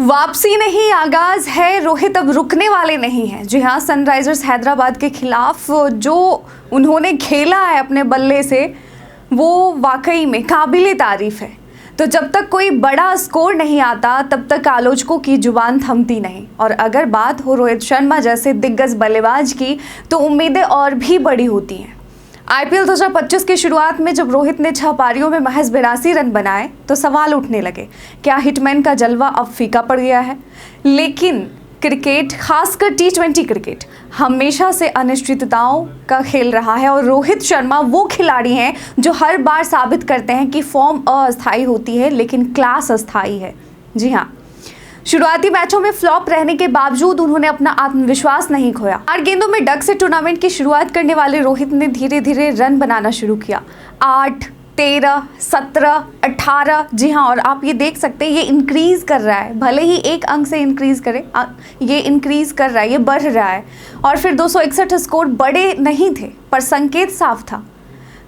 वापसी नहीं आगाज है, रोहित अब रुकने वाले नहीं हैं। जी हाँ, सनराइजर्स हैदराबाद के खिलाफ जो उन्होंने खेला है अपने बल्ले से वो वाकई में काबिले तारीफ है। तो जब तक कोई बड़ा स्कोर नहीं आता तब तक आलोचकों की जुबान थमती नहीं। और अगर बात हो रोहित शर्मा जैसे दिग्गज बल्लेबाज की तो उम्मीदें और भी बड़ी होती हैं। आईपीएल 2025 की शुरुआत में जब रोहित ने 6 पारियों में महज 82 रन बनाए तो सवाल उठने लगे, क्या हिटमैन का जलवा अब फीका पड़ गया है। लेकिन क्रिकेट, खासकर T20 क्रिकेट, हमेशा से अनिश्चितताओं का खेल रहा है और रोहित शर्मा वो खिलाड़ी हैं जो हर बार साबित करते हैं कि फॉर्म अस्थायी होती है लेकिन क्लास अस्थायी है। जी हाँ, शुरुआती मैचों में फ्लॉप रहने के बावजूद उन्होंने अपना आत्मविश्वास नहीं खोया। 8 गेंदों में डक से टूर्नामेंट की शुरुआत करने वाले रोहित ने धीरे धीरे रन बनाना शुरू किया। 8, 13, 17, 18। जी हाँ, और आप ये देख सकते हैं ये इंक्रीज कर रहा है, भले ही 1 अंक से इंक्रीज करे, ये इंक्रीज कर रहा है, ये बढ़ रहा है। और फिर 261 स्कोर बड़े नहीं थे पर संकेत साफ था,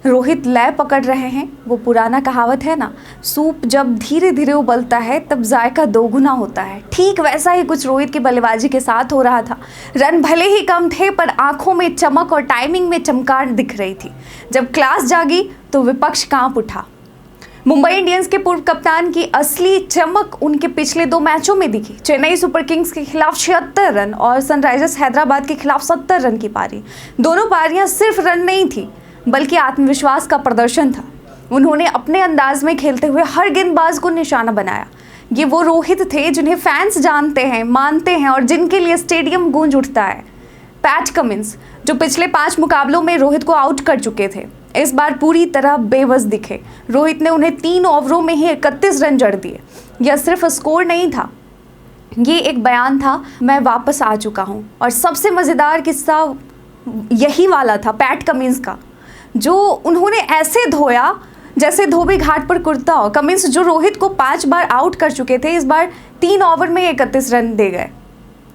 रोहित लय पकड़ रहे हैं। वो पुराना कहावत है ना, सूप जब धीरे धीरे उबलता है तब जायका दोगुना होता है। ठीक वैसा ही कुछ रोहित की बल्लेबाजी के साथ हो रहा था। रन भले ही कम थे पर आंखों में चमक और टाइमिंग में चमकार दिख रही थी। जब क्लास जागी तो विपक्ष कांप उठा। मुंबई इंडियंस के पूर्व कप्तान की असली चमक उनके पिछले 2 मैचों में दिखी। चेन्नई सुपर किंग्स के खिलाफ 76 रन और सनराइजर्स हैदराबाद के खिलाफ 70 रन की पारी। दोनों पारियां सिर्फ रन नहीं थी बल्कि आत्मविश्वास का प्रदर्शन था। उन्होंने अपने अंदाज में खेलते हुए हर गेंदबाज को निशाना बनाया। ये वो रोहित थे जिन्हें फैंस जानते हैं, मानते हैं और जिनके लिए स्टेडियम गूंज उठता है। पैट कमिंस, जो पिछले 5 मुकाबलों में रोहित को आउट कर चुके थे, इस बार पूरी तरह बेबस दिखे। रोहित ने उन्हें 3 ओवरों में ही 31 रन जड़ दिए। यह सिर्फ स्कोर नहीं था, ये एक बयान था, मैं वापस आ चुका हूँ। और सबसे मज़ेदार किस्सा यही वाला था पैट कमिंस का, जो उन्होंने ऐसे धोया जैसे धोबी घाट पर कुर्ता हो। कमिंस जो रोहित को 5 बार आउट कर चुके थे, इस बार 3 ओवर में 31 रन दे गए।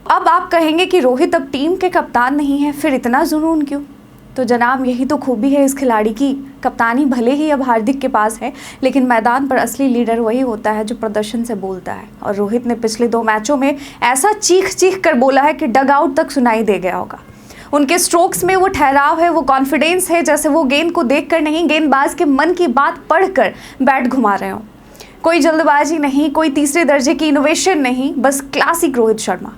अब आप कहेंगे कि रोहित अब टीम के कप्तान नहीं है, फिर इतना जुनून क्यों? तो जनाब, यही तो खूबी है इस खिलाड़ी की। कप्तानी भले ही अब हार्दिक के पास है लेकिन मैदान पर असली लीडर वही होता है जो प्रदर्शन से बोलता है। और रोहित ने पिछले 2 मैचों में ऐसा चीख चीख कर बोला है कि डग आउट तक सुनाई दे गया होगा। उनके स्ट्रोक्स में वो ठहराव है, वो कॉन्फिडेंस है, जैसे वो गेंद को देखकर नहीं, गेंदबाज के मन की बात पढ़कर बैट घुमा रहे हो। कोई जल्दबाजी नहीं, कोई तीसरे दर्जे की इनोवेशन नहीं, बस क्लासिक रोहित शर्मा।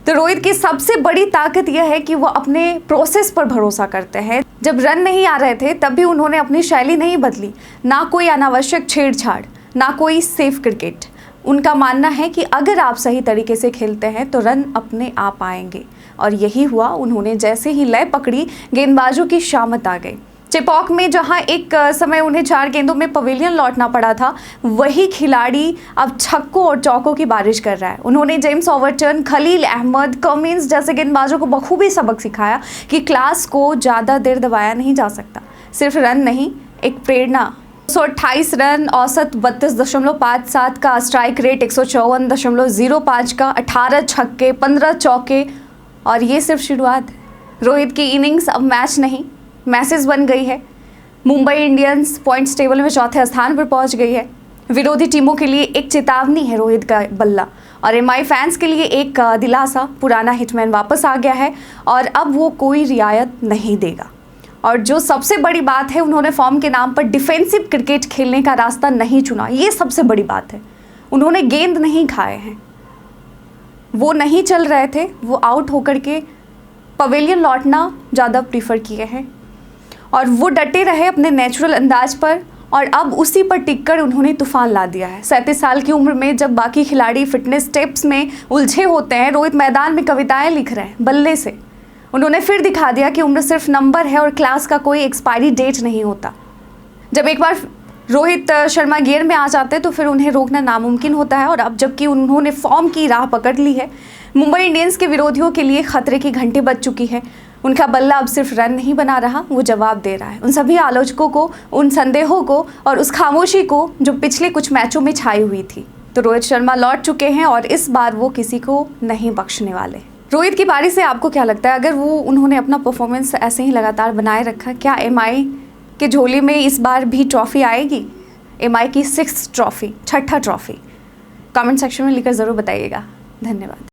तो रोहित की सबसे बड़ी ताकत यह है कि वो अपने प्रोसेस पर भरोसा करते हैं। जब रन नहीं आ रहे थे तब भी उन्होंने अपनी शैली नहीं बदली, ना कोई अनावश्यक छेड़छाड़, ना कोई सेफ क्रिकेट। उनका मानना है कि अगर आप सही तरीके से खेलते हैं तो रन अपने आप आएंगे। और यही हुआ। उन्होंने जैसे ही लय पकड़ी, गेंदबाजों की शामत आ गई। चेपॉक में जहां एक समय उन्हें 4 गेंदों में पवेलियन लौटना पड़ा था, वही खिलाड़ी अब छक्कों और चौकों की बारिश कर रहा है। उन्होंने James Overton, Khalil Ahmed, Cummins जैसे गेंदबाजों को बखूबी सबक सिखाया कि क्लास को ज़्यादा देर दबाया नहीं जा सकता। सिर्फ रन नहीं, एक प्रेरणा। 128 रन, औसत 32.57 का, स्ट्राइक रेट 154.05 का, 18 छक्के, 15 चौके। और ये सिर्फ शुरुआत है। रोहित की इनिंग्स अब मैच नहीं, मैसेज बन गई है। मुंबई इंडियंस पॉइंट्स टेबल में 4थे स्थान पर पहुंच गई है। विरोधी टीमों के लिए एक चेतावनी है रोहित का बल्ला, और एमआई फैंस के लिए एक दिलासा। पुराना हिटमैन वापस आ गया है और अब वो कोई रियायत नहीं देगा। और जो सबसे बड़ी बात है, उन्होंने फॉर्म के नाम पर डिफेंसिव क्रिकेट खेलने का रास्ता नहीं चुना। ये सबसे बड़ी बात है। उन्होंने गेंद नहीं खाए हैं, वो नहीं चल रहे थे, वो आउट होकर के पवेलियन लौटना ज़्यादा प्रीफर किए हैं। और वो डटे रहे अपने नेचुरल अंदाज पर और अब उसी पर टिककर उन्होंने तूफान ला दिया है। 37 साल की उम्र में जब बाकी खिलाड़ी फिटनेस टिप्स में उलझे होते हैं, रोहित मैदान में कविताएं लिख रहे हैं बल्ले से। उन्होंने फिर दिखा दिया कि उम्र सिर्फ नंबर है और क्लास का कोई एक्सपायरी डेट नहीं होता। जब एक बार रोहित शर्मा गियर में आ जाते हैं तो फिर उन्हें रोकना नामुमकिन होता है। और अब जबकि उन्होंने फॉर्म की राह पकड़ ली है, मुंबई इंडियंस के विरोधियों के लिए खतरे की घंटी बज चुकी है। उनका बल्ला अब सिर्फ रन नहीं बना रहा, वो जवाब दे रहा है उन सभी आलोचकों को, उन संदेहों को और उस खामोशी को जो पिछले कुछ मैचों में छाई हुई थी। तो रोहित शर्मा लौट चुके हैं और इस बार वो किसी को नहीं बख्शने वाले। रोहित की पारी से आपको क्या लगता है, अगर उन्होंने अपना परफॉर्मेंस ऐसे ही लगातार बनाए रखा, क्या एमआई के झोली में इस बार भी ट्रॉफी आएगी? एमआई की 6th ट्रॉफी, 6ठा ट्रॉफी। कमेंट सेक्शन में लिखकर ज़रूर बताइएगा। धन्यवाद।